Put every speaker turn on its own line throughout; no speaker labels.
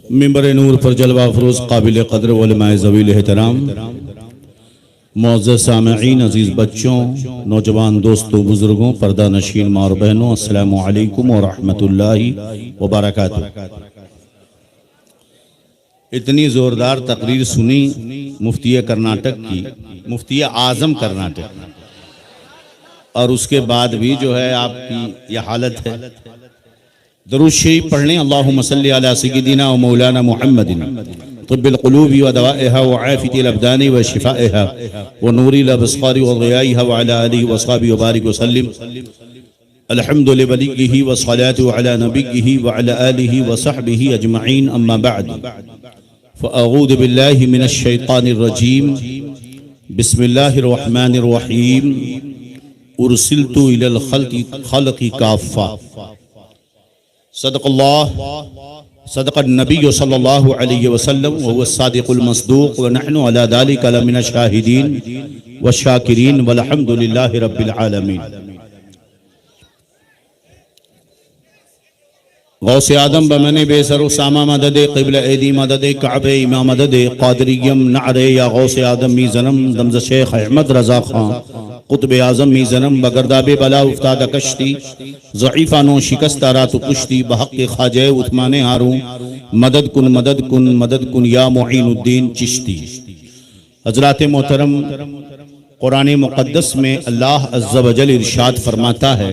मिंबर नूर पर जलवा फरोज काबिल कदर उलमाए ज़वील एहतराम, मुअज़्ज़ज़ सामईन, अजीज़ बच्चों, नौजवान दोस्तों, बुजुर्गों, पर्दा नशीन माँ और बहनों, अस्सलामु अलैकुम व रहमतुल्लाहि व बरकातुहू। इतनी ज़ोरदार तकरीर सुनी मुफ्ती कर्नाटक की, मुफ्ती आज़म कर्नाटक, और उसके बाद भी जो है आपकी यह हालत है। दरूद शरीफ पढ़ लें। अल्लाहुम्मा सल्ली अला सय्यिदिना व मौलाना मुहम्मदिन तिब्बिल क़ुलूबि व दवाइहा व आफ़ियतिल अबदानि व शिफ़ाइहा व नूरिल अबसारि व ज़ियाइहा व अला आलिहि व अस्हाबिहि व बारिक व सल्लिम। अल्हम्दु लिवलिय्यिहि व सलातु अला नबिय्यिहि व अला आलिहि व सहबिहि अजमईन, अम्मा बअद। फ़अऊज़ु बिल्लाहि मिनश शैतानिर रजीम। बिस्मिल्लाहिर रहमानिर रहीम। उरसिलतु इलल खल्क़ि काफ़्फ़ा। सदक़ल्लाह सदक़न नबी सल्लल्लाहु अलैहि वसल्लम व हुवा सादिक़ुल मस्दूक़ व नहनु अला ज़ालिका लमिन शाहिदीन व शाकिरीन वल्हम्दुलिल्लाहि रब्बिल आलमीन। गौसे आदम बमने बेसर सामा मदद क़िबला एदी मदद काबे इमा मदद क़ादरियम नअरे या गौसे आदम मी जन्म दमज़ शेख अहमद रज़ा खां कुतुब आज़म मी जन्म बगरदाबे बला उफ्ताद कश्ती ज़ईफ़ानो शिकस्ता रात कुश्ती बहक़ ख़ाजे उस्माने हारू मदद कुन या मुईनुद्दीन चिश्ती। हज़रात मोहतरम, कुरान मुक़द्दस में अल्लाह अज़्ज़ा वजल इरशाद फरमाता है,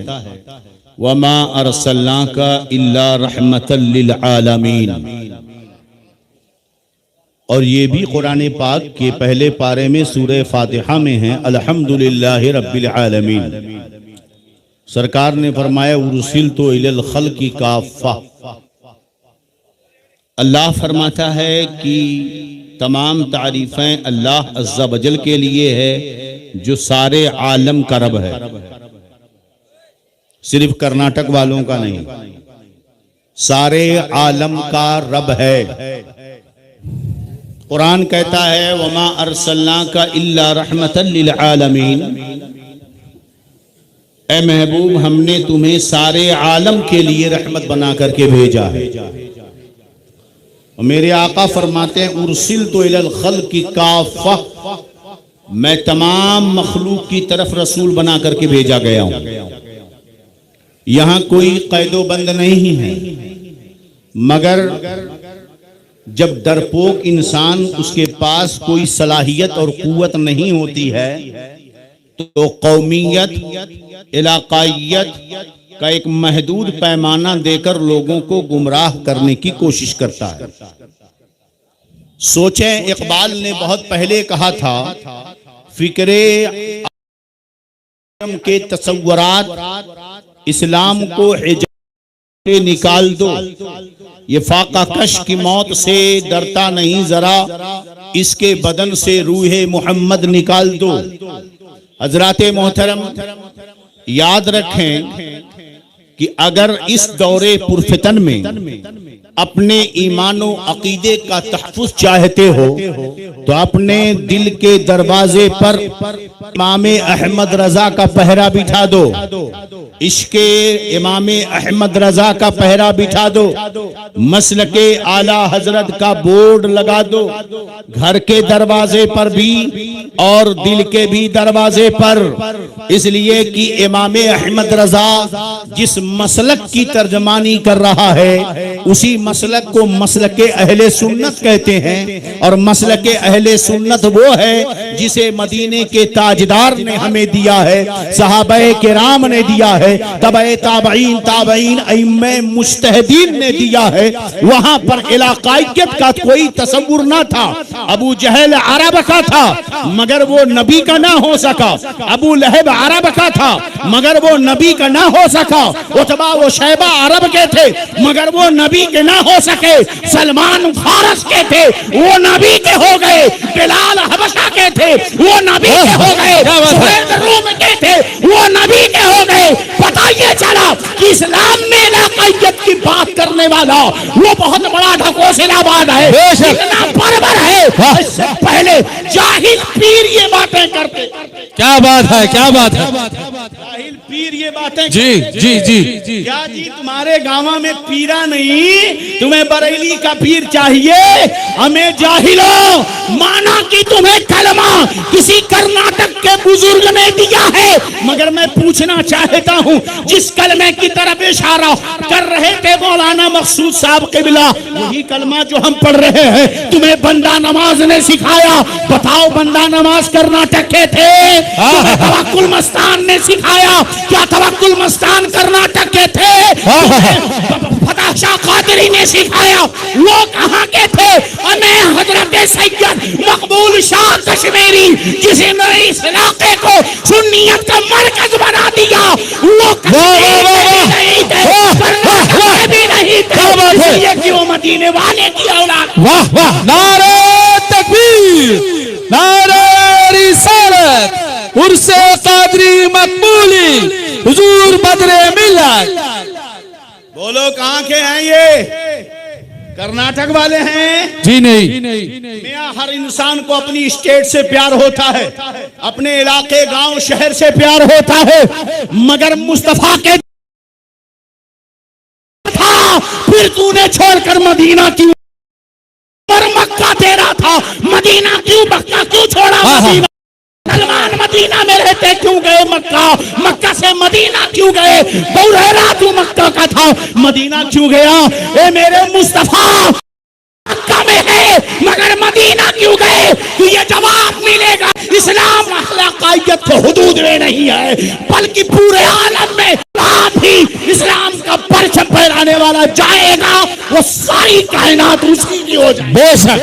वमा अरसलनाका इल्ला रहमतल लिल आलमीन। और ये भी कुरान पाक के पहले पारे में सूरह फातिहा में है, अल्हम्दुलिल्लाहि रब्बिल आलमीन। सरकार ने फरमाया उरसिलतु इलल खल्क़ि काफ़्फ़ा। अल्लाह फरमाता है कि तमाम तारीफ़ें अल्लाह अज़्ज़ा वजल के लिए है जो सारे आलम का रब है, सिर्फ कर्नाटक वालों का नहीं, सारे आलम का रब है। कुरान कहता है वमा अरसलनाका इल्ला रहमतल लिल आलमीन। ए महबूब, हमने तुम्हें सारे आलम के लिए रहमत बना करके भेजा है। और मेरे आका फरमाते हैं उरसिलतु इलल खल्क़ि काफ़्फ़ा, मैं तमाम मखलूक की तरफ रसूल बना करके भेजा गया हूं। यहां कोई कैदोबंद नहीं है, मगर जब डरपोक इंसान उसके पास कोई सलाहियत और कुव्वत नहीं होती है तो कौमियत, इलाकाइयत का एक महदूद पैमाना देकर लोगों को गुमराह करने की कोशिश करता है। सोचें, इकबाल ने बहुत पहले कहा था, फिक्रे के तसव्वुरात इस्लाम को हिजाब निकाल दो, ये फाका कश की मौत से डरता नहीं जरा, इसके बदन से रूहे मोहम्मद निकाल दो। हजरात मोहतरम, याद रखें कि अगर इस दौरे पुरफितन में अपने ईमानो अकीदे का तहफ़्फ़ुज़ चाहते हो तो अपने दिल के दरवाजे पर इमाम अहमद रजा का पहरा बिठा दो, इश्के इमाम अहमद रजा का पहरा बिठा दो, मसलके आला हजरत का बोर्ड लगा दो, घर के दरवाजे पर भी और दिल के भी दरवाजे पर, इसलिए कि इमाम अहमद रजा जिस मसलक की तर्जमानी कर रहा है उसी मसलक को मसलके अहले सुन्नत कहते हैं। और मसलके अहले सुन्नत वो है जिसे मदीने के ताजदार ने हमें दिया है, सहाबाए किराम ने दिया है, तबे ताबईन ताबईन अइम्मे मुज्तहिदीन ने दिया है। वहां पर इलाकाइयत का कोई तसव्वुर ना था। अबू जहल अरब का था मगर वो नबी का ना हो सका, अबू लहब अरब का था मगर वो नबी का ना हो सका, उतबा वो शैबा अरब के थे मगर वो नबी के ना हो सके, सलमान फारस के थे वो नबी के हो गए, बिलाल हबशा के थे वो नबी के हो गए, सुहैब रूम के थे वो नबी के हो गए। पता ये चला कि इस्लाम में इलाकाइयत की बात करने वाला वो बहुत बड़ा ढकोसलाबाद है, इतना बर्बर है। इससे पहले जाहिल पीर ये बातें करते।
क्या बात है, क्या बात है।
जाहिल पीर ये बातें
जी जी जी जी।
क्या जी तुम्हारे गांव में पीरा नहीं, तुम्हें बरेली का पीर चाहिए? हमें जाहिलो, माना कि तुम्हें कलमा किसी कर्नाटक के बुजुर्ग ने दिया है, मगर मैं पूछना चाहता हूँ जिस कलमे की तरफ इशारा कर रहे थे मौलाना मकसूद साहब क़िबला, वही कलमा जो हम पढ़ रहे हैं तुम्हें बंदा नमाज ने सिखाया। बताओ बंदा नमाज कर्नाटक के थे? तुम्हें तवक्कुल मस्तान ने सिखाया? क्या तवक्कुल मस्तान कर्नाटक के थे? फतह शाह कादरी ने सिखाया? वो कहाँ के थे? हमें हजरत सैयद मकबूल शाह कश्मीरी जिसने इस इलाके को सुन्नियत का मरकज बना दिया, वो नहीं थे, कर्नाटक भी नहीं थे, इसलिए कि वो मदीने वाले की औलाद।
वाह वाह, नारे तकबीर, नारे रिसालत, उर्से कादरी मकबूली, हुजूर बदरे मिल्लत।
बोलो कहाँ के हैं ये? कर्नाटक वाले हैं?
जी नहीं।
मियां हर इंसान को अपनी स्टेट से प्यार होता है, अपने इलाके गांव शहर से प्यार होता है, मगर मुस्तफा के था, फिर तूने छोड़कर मदीना क्यों? और मक्का तेरा था, मदीना क्यों, मक्का क्यों छोड़ा? मदीना सलमान मदीना में रहते क्यों गए मक्का? मक्का से मदीना क्यों गए? बौरहरा तू मक्का का था, मदीना क्यों गया? ए मेरे मुस्तफा मक्का में है मगर मदीना क्यों गए? तो ये जवाब मिलेगा। इस्लाम अखलाकियत के हुदूद में नहीं है, बल्कि पूरे आलम में आप ही इस्लाम का परचम फहराने वाला जाएगा, वो सारी कायनात उसी की हो जाए।
बेशक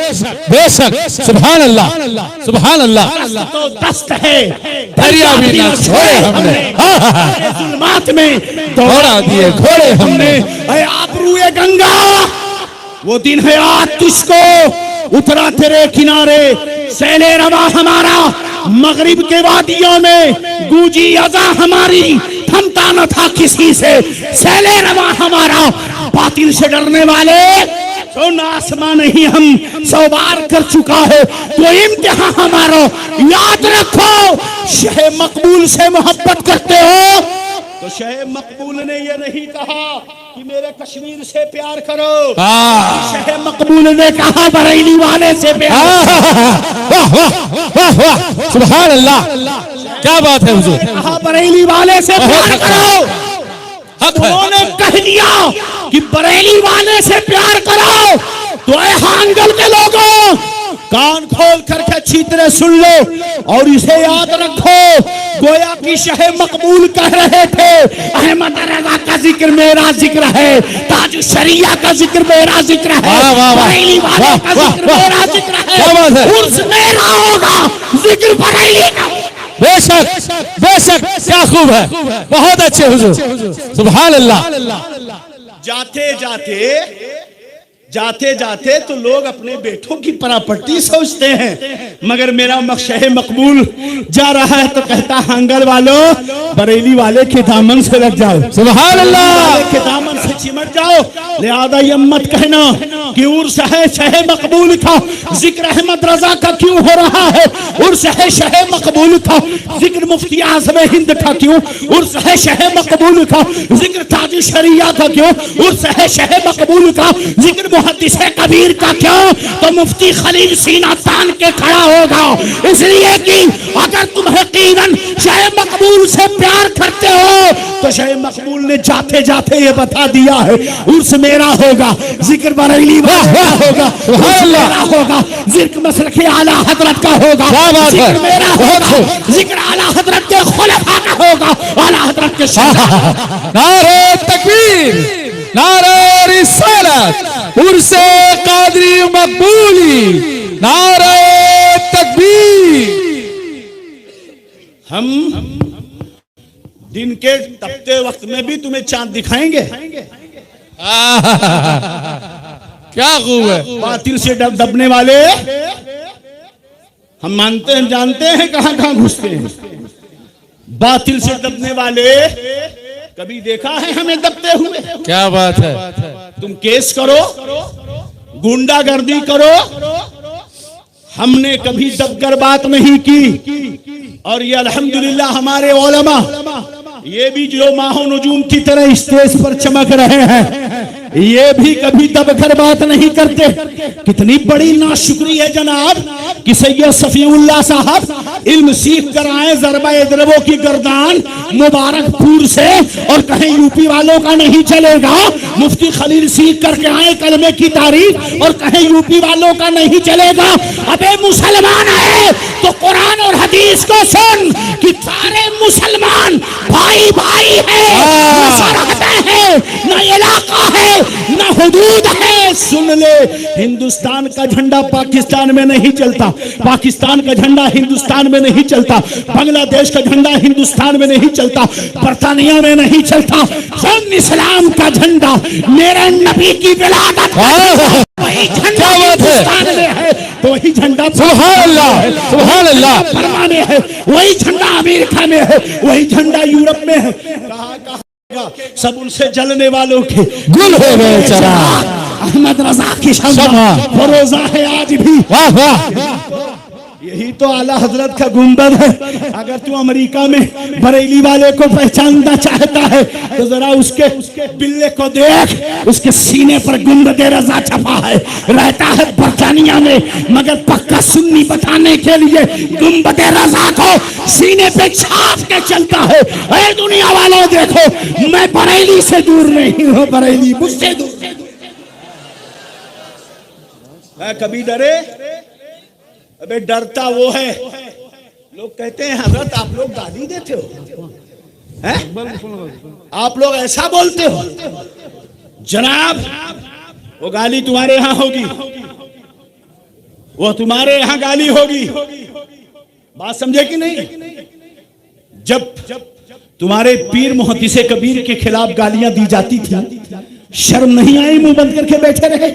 बेशक, सुभान अल्लाह सुभान अल्लाह।
तो दस्त है,
दरिया भी ना छोड़े हमने,
जुल्मात में
दौड़ा दिए घोड़े हमने।
आबरूए गंगा, वो दिन है आज तुझको उतरा तेरे किनारे, सैले रवा हमारा मगरिब के वादियों में, गूंजी अज़ा हमारी थमता न था किसी से, सैले रवा हमारा बातिल से डरने वाले तो आसमां नहीं हम 100 बार कर चुका है, तो इम्तिहान हमारा याद रखो। शह मकबूल से मोहब्बत करते हो तो शह मकबूल ने ये नहीं कहा कि मेरे कश्मीर से प्यार करो, शह मकबूल ने कहा बरेली वाले से प्यार।
वाह वाह वाह वाह, सुभान अल्लाह, क्या बात है हुजूर।
कहा बरेली वाले से प्यार करो, उन्होंने कह दिया कि बरेली वाले से प्यार करो। तो हांगल के लोगों कान खोल करके अच्छी तरह सुन लो और इसे याद रखो, गोया की शह मकबूल कह रहे थे अहमद रजा का जिक्र मेरा जिक्र है, ताज शरिया का जिक्र मेरा जिक्र है, बरेली वाले का जिक्र मेरा जिक्र है, उर्स मेरा होगा, जिक्र बरेली का।
बेशक बेशक, क्या खूब है, बहुत अच्छे हुजूर, सुभान अल्लाह।
जाते जाते जाते जाते तो लोग अपने बेटों की प्रॉपर्टी सोचते हैं, मगर मेरा शह मकबूल जा रहा है तो कहता हांगल वालों बरेली वाले के दामन से लग जाओ,
सुभान अल्लाह,
के दामन से चिमट जाओ। लिहाजा ये मत कहना कि उर्स है शह मकबूल का जिक्र अहमद रजा का क्यों हो रहा है, उर्स है शह मकबूल का जिक्र मुफ्ती आज़म हिंद का क्यों, उर्स है शह मकबूल का जिक्र ताज शरिया का क्यों, उर्स है शह मकबूल का जिक्र मुहद्दिस कबीर का क्यों? तो मुफ्ती खलील सीना तान के खड़ा होगा, इसलिए कि अगर तुम यकीनन शह मकबूल से प्यार करते हो तो शह मकबूल ने जाते जाते ये बता दिया है उर्स मेरा होगा, जिक्र बरेली वाला होगा, मेरा होगा, जिक्र मसलक आला हजरत का होगा, जिक्र मेरा होगा, जिक्र आला हजरत के खुलफा का होगा, आला हजरत के।
नारे तकबीर, नारे रिसालत, उर्से कादरी मकबूली, नारे तकबीर।
हम दिन के तपते वक्त में भी तुम्हें चांद दिखाएंगे।
क्या खूब है।
बातिल से दबने वाले हम मानते हैं, जानते हैं कहां कहां घुसते हैं। बातिल से दबने वाले कभी देखा है हमें दबते हुए?
क्या बात है।
तुम केस करो, गुंडागर्दी करो, हमने कभी दबकर बात नहीं की। और ये अल्हम्दुलिल्लाह हमारे उलमा ये भी जो माहो नजूम की तरह स्टेज पर चमक रहे हैं, ये भी कभी दबकर बात नहीं करते। कितनी बड़ी नाशुक्री है जनाब कि सैयद सफीउल्लाह साहब इल्म सीख कर आए ज़रबा इदरबो की गर्दान मुबारकपुर से और कहें यूपी वालों का नहीं चलेगा। मुफ्ती खलील सीख करके आए कलमे की तारीफ और कहें यूपी वालों का नहीं चलेगा। अबे मुसलमान है तो कुरान और हदीस को सुन कि सारे मुसलमान भाई भाई है, न सरहदें है, न इलाका है, न हुदूद है। सुन ले, हिंदुस्तान का झंडा पाकिस्तान में नहीं चलता, पाकिस्तान का झंडा हिंदुस्तान में नहीं चलता, बांग्लादेश का झंडा हिंदुस्तान में नहीं चलता, बर्तानिया में नहीं चलता। सुन, इस्लाम का झंडा मेरे नबी की विलादत वही झंडा हिंदुस्तान में है, तो वही झंडा
सुभान अल्लाह, सुभान अल्लाह
बर्मा में है, वही झंडा अमेरिका में है, वही झंडा यूरोप में है। कहाँ सब उनसे जलने वालों के
गुल हो गए चराग।
अहमद रजा की शम्मा फरोजा है आज भी।
वाह वाह,
यही तो आला हजरत का गुंबद है। अगर तू अमेरिका में बरेली वाले को पहचानना चाहता है तो जरा उसके बिल्ले को देख, उसके सीने पर गुंबद रजा छपा है। रहता है बर्तानिया में, मगर पक्का सुन्नी बताने के लिए गुंबद रजा को सीने पे छाप के चलता है। ऐ दुनिया वालों देखो, मैं बरेली से दूर नहीं हूँ, बरेली मुझसे दूर। कभी डरे? अबे डरता वो है। लोग कहते हैं हजरत आप लोग गाली देते हो, हैं? आप लोग ऐसा बोलते हो। जनाब वो गाली तुम्हारे यहां होगी, वो तुम्हारे यहां गाली होगी। बात समझे कि नहीं? जब तुम्हारे पीर मुहद्दिसे कबीर के खिलाफ गालियां दी जाती थी, शर्म नहीं आई? मुंह बंद करके बैठे रहे।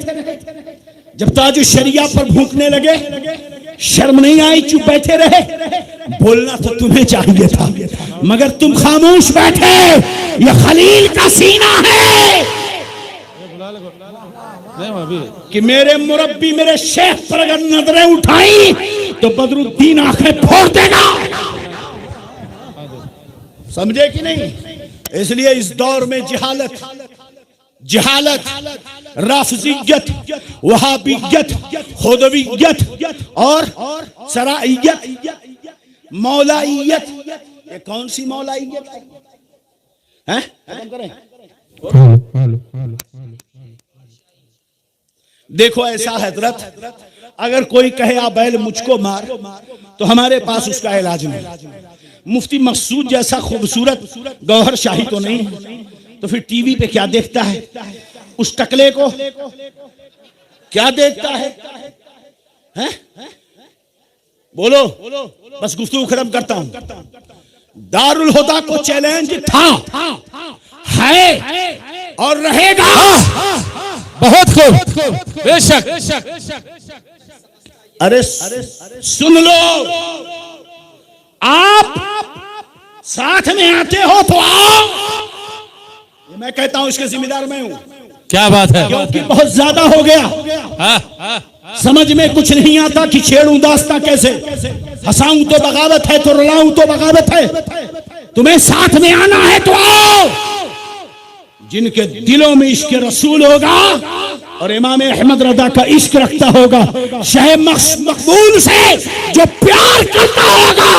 जब ताज शरिया पर भूखने लगे, शर्म नहीं आई? चुप बैठे रहे। बोलना तो तुम्हें चाहिए था, मगर तुम खामोश बैठे। यह खलील का सीना है कि मेरे मुरब्बी मेरे शेख पर अगर नजरें उठाई तो बदरुद्दीन आंखें फोड़ देगा। समझे कि नहीं? इसलिए इस दौर में जहालत, राफिजियत, वहाबियत, खुदवियत और सराइयत, मौलाइयत, ये कौन सी मौलाइयत है? देखो ऐसा हजरत, अगर कोई कहे आ बैल मुझको मार तो हमारे पास उसका इलाज नहीं। मुफ्ती मकसूद जैसा खूबसूरत गौहर शाही तो नहीं, तो फिर टीवी पे क्या देखता है? उस टकले को क्या देखता है? हैं? बोलो, बस गुफ्तगू खत्म करता हूं। दारुल हुदा को चैलेंज था, है और रहेगा।
बहुत खूब, बेशक।
अरे सुन लो, आप साथ में आते हो तो आओ। मैं कहता हूं इसके जिम्मेदार मैं हूं।
क्या बात है?
क्योंकि बहुत ज्यादा हो गया, समझ में कुछ नहीं आता कि छेड़ूं दास्तां कैसे, हंसाऊं तो बगावत है, तो रुलाऊं तो बगावत है। तुम्हें साथ में आना है तो आओ। जिनके दिलों में इश्क रसूल होगा और इमाम अहमद रजा का इश्क रखता होगा, शाह मकबूल से जो प्यार करता होगा,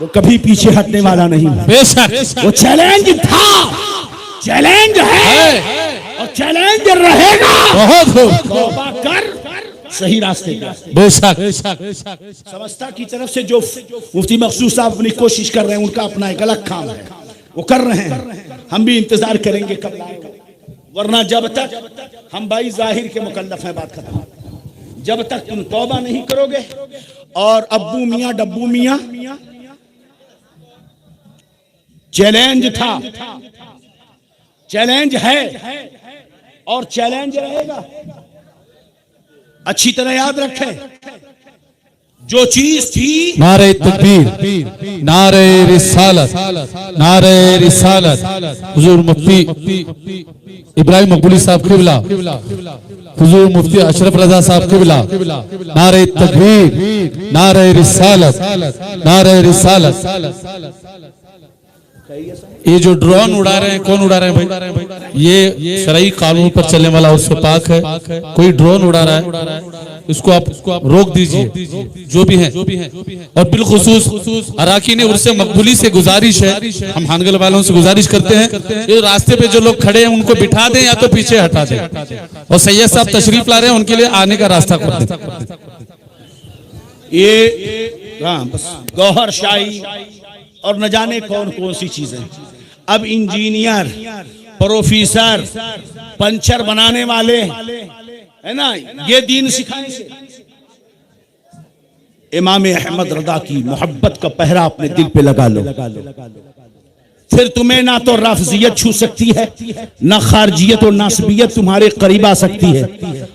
वो कभी पीछे हटने वाला नहीं।
बेशक
वो चैलेंज था, चैलेंज है और चैलेंज रहेगा।
बहुत खूब,
तौबा कर, सही रास्ते पर।
बेशक।
समझता की तरफ से जो मुफ्ती मकसूद साहब अपनी कोशिश कर रहे हैं, उनका अपना एक अलग काम है, वो कर रहे हैं। हम भी इंतजार करेंगे कब लाएगा, वरना जब तक हम भाई जाहिर के मुकल्लफ हैं, बात खत्म। जब तक तुम तौबा नहीं करोगे और अब्बू मियाँ डब्बू मियाँ, चैलेंज था, चैलेंज है और चैलेंज रहेगा। अच्छी तरह याद रखें, जो चीज थी
नारे तकबीर, नारे रिसालत, नारे रिसालत, हुजूर मुफ्ती इब्राहिम मकबूली साहब क़िबला, हुजूर मुफ्ती अशरफ रजा साहब क़िबला, नारे तकबीर, नारे रिसालत, नारे रिसालत। ये जो ड्रोन उड़ा रहे हैं, कौन उड़ा रहे हैं भाई? ये शरई कानून पर चलने वाला उससे पाक है। कोई ड्रोन उड़ा रहा है, इसको आप रोक दीजिए, जो भी है। और बिलखुसूस अराकीन उर्से मकबूली से गुजारिश है, हम हानगल वालों से गुजारिश करते हैं, ये रास्ते पे जो लोग खड़े हैं उनको बिठा दें या तो पीछे हटा दें, और सैयद साहब तशरीफ ला रहे हैं, उनके लिए आने का रास्ता खोल दें।
ये बस गौहर शाही और न जाने कौन कौन सी चीजें। अब इंजीनियर, प्रोफेसर, पंचर बनाने वाले, है ना, ये दीन सिखाएंगे। इमाम अहमद रदा की मोहब्बत का पहरा अपने दिल पे लगा लो, फिर तुम्हें ना तो रफजियत छू सकती है, ना खारजियत और नासबियत तुम्हारे करीब आ सकती है,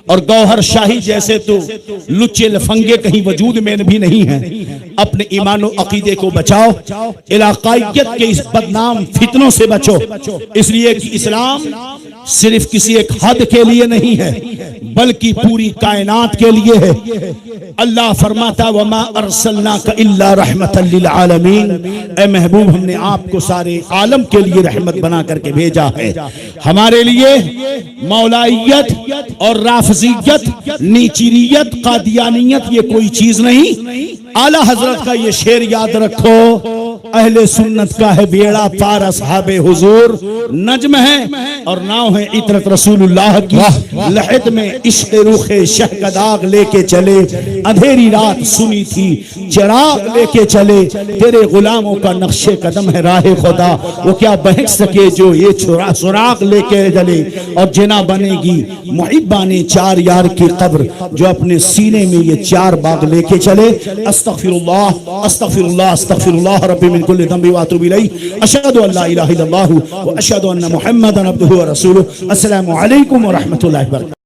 और गौहर शाही जैसे तो लुच्चे लफंगे कहीं वजूद में भी नहीं है। अपने ईमान और अकीदे को बचाओ, इलाकाइयत के इस बदनाम फितनों से बचो, इसलिए कि इस्लाम सिर्फ किसी एक हद के लिए नहीं है, बल्कि पूरी कायनात के लिए है। अल्लाह फरमाता वमा अरसलनाका इल्ला रहमतल लिल आलमीन, ए महबूब हमने आपको सारे आलम के लिए रहमत बना करके भेजा है। हमारे लिए मौलाइयत और राफजियत, नीचीरियत, कादियानियत ये कोई चीज नहीं। आला हजरत का ये शेर याद रखो, अहले सुन्नत का है बेड़ा पार असहाबे हुजूर, नज्म है और नाव है इतरत रसूलुल्लाह की। लहद में इश्क रूखे शह का दाग लेके चले, अंधेरी रात सुनी थी चिराग लेके चले, तेरे गुलामों का नक्शे कदम है राह खुदा, वो क्या बहक सके जो ये सुराग लेके चले। और जना बनेगी मुहिब्बाने चार यार की कब्र, जो अपने सीने में ये चार बाग लेके चले। अस्तगफिरुल्लाह अस्तगफिरुल्लाह अस्तगफिरुल्लाह रब्बी मिन कुल्लि ज़ंबि व अतूबु इलैहि, अशहदु अल्ला इलाहा इल्लल्लाह व अशहदु अन्ना मुहम्मदन अब्दुहु व रसूलुहु। अस्सलामु अलैकुम व रहमतुल्लाहि व बरकातुहू।